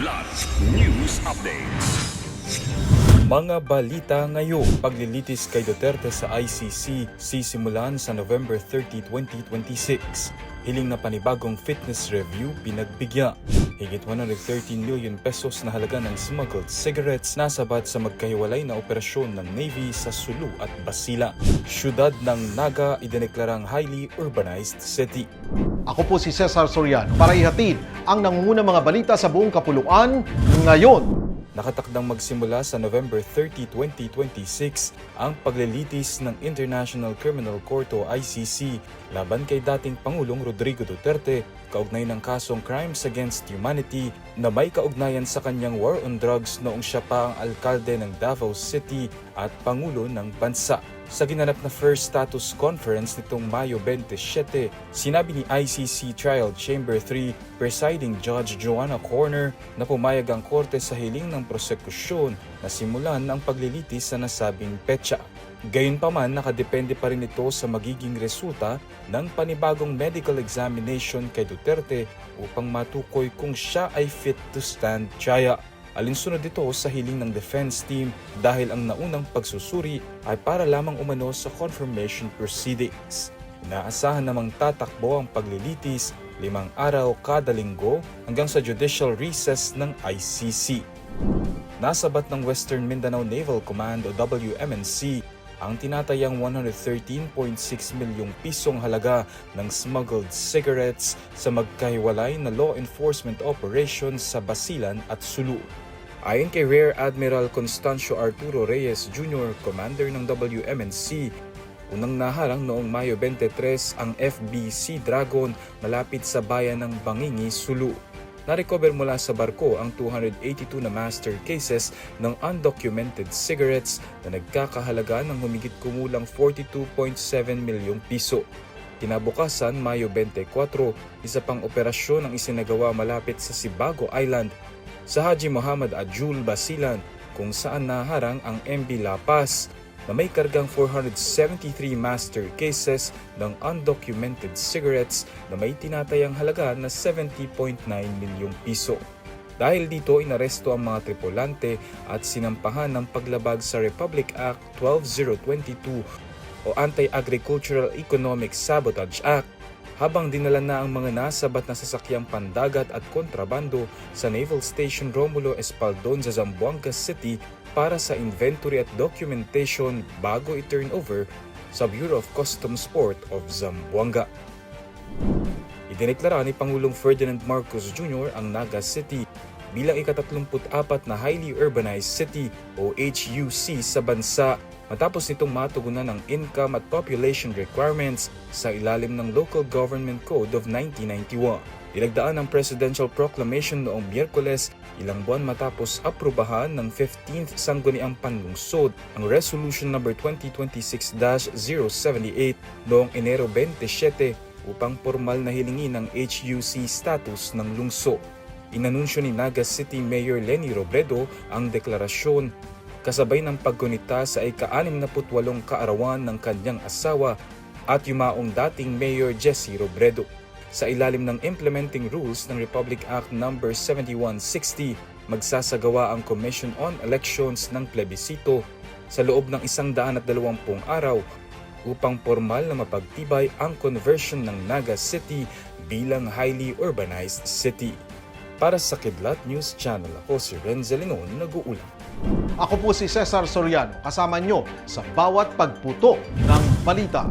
Kidlat News Updates. Mga balita ngayon, paglilitis kay Duterte sa ICC sisimulan sa November 30, 2026. Hiling na panibagong fitness review pinagbigyan. Higit 113 million pesos na halaga ng smuggled cigarettes nasabat sa magkahiwalay na operasyon ng Navy sa Sulu at Basilan. Syudad ng Naga idineklarang highly urbanized city. Ako po si Cesar Soriano para ihatid ang nangungunang mga balita sa buong kapuluan ngayon. Nakatakdang magsimula sa November 30, 2026 ang paglilitis ng International Criminal Court o ICC laban kay dating Pangulong Rodrigo Duterte kaugnay ng kasong Crimes Against Humanity na may kaugnayan sa kanyang war on drugs noong siya pa ang alkalde ng Davao City at Pangulo ng bansa. Sa ginanap na First Status Conference nitong Mayo 27, sinabi ni ICC Trial Chamber 3 Presiding Judge Joanna Corner na pumayag ang korte sa hiling ng prosekusyon na simulan ang paglilitis sa nasabing petsa. Gayunpaman, nakadepende pa rin ito sa magiging resulta ng panibagong medical examination kay Duterte upang matukoy kung siya ay fit to stand trial. Alinsunod ito sa hiling ng defense team dahil ang naunang pagsusuri ay para lamang umano sa confirmation proceedings. Inaasahan namang tatakbo ang paglilitis 5 araw kada linggo hanggang sa judicial recess ng ICC. Nasabat ng Western Mindanao Naval Command o WMNC ang tinatayang 113.6 milyong pisong halaga ng smuggled cigarettes sa magkahiwalay na law enforcement operations sa Basilan at Sulu. Ayon kay Rear Admiral Constancio Arturo Reyes Jr., commander ng WMNC, unang naharang noong Mayo 23 ang FBC Dragon malapit sa bayan ng Bangingi, Sulu. Na-recover mula sa barko ang 282 na master cases ng undocumented cigarettes na nagkakahalaga ng humigit kumulang 42.7 milyong piso. Kinabukasan, Mayo 24, isa pang operasyon ang isinagawa malapit sa Sibago Island sa Haji Muhammad Ajul, Basilan, kung saan naharang ang MB La Paz na may kargang 473 master cases ng undocumented cigarettes na may tinatayang halaga na 70.9 milyong piso. Dahil dito, inaresto ang mga tripulante at sinampahan ng paglabag sa Republic Act 12022 o Anti-Agricultural Economic Sabotage Act, habang dinala na ang mga nasabat na sasakyang pandagat at kontrabando sa Naval Station Romulo Espaldon sa Zamboanga City para sa inventory at documentation bago i-turn over sa Bureau of Customs Port of Zamboanga. Idineklara ni Pangulong Ferdinand Marcos Jr. ang Naga City bilang ika-34 na highly urbanized city o HUC sa bansa matapos nitong matugunan ng income at population requirements sa ilalim ng Local Government Code of 1991. Ilagdaan ang Presidential Proclamation noong Miyerkules, ilang buwan matapos aprubahan ng 15th Sangguniang Panlungsod ang Resolution No. 2026-078 noong Enero 27 upang formal na hilingin ang HUC status ng lungsod. Inanunsyo ni Naga City Mayor Leni Robredo ang deklarasyon kasabay ng paggunita sa ika-68 kaarawan ng kanyang asawa at yumaong dating Mayor Jessie Robredo. Sa ilalim ng Implementing Rules ng Republic Act No. 7160, magsasagawa ang Commission on Elections ng plebisito sa loob ng 120 araw upang formal na mapagtibay ang conversion ng Naga City bilang highly urbanized city. Para sa Kidlat News Channel, ako si Renzel Linon, nag-uulat. Ako po si Cesar Soriano, kasama nyo sa bawat pagputo ng balita.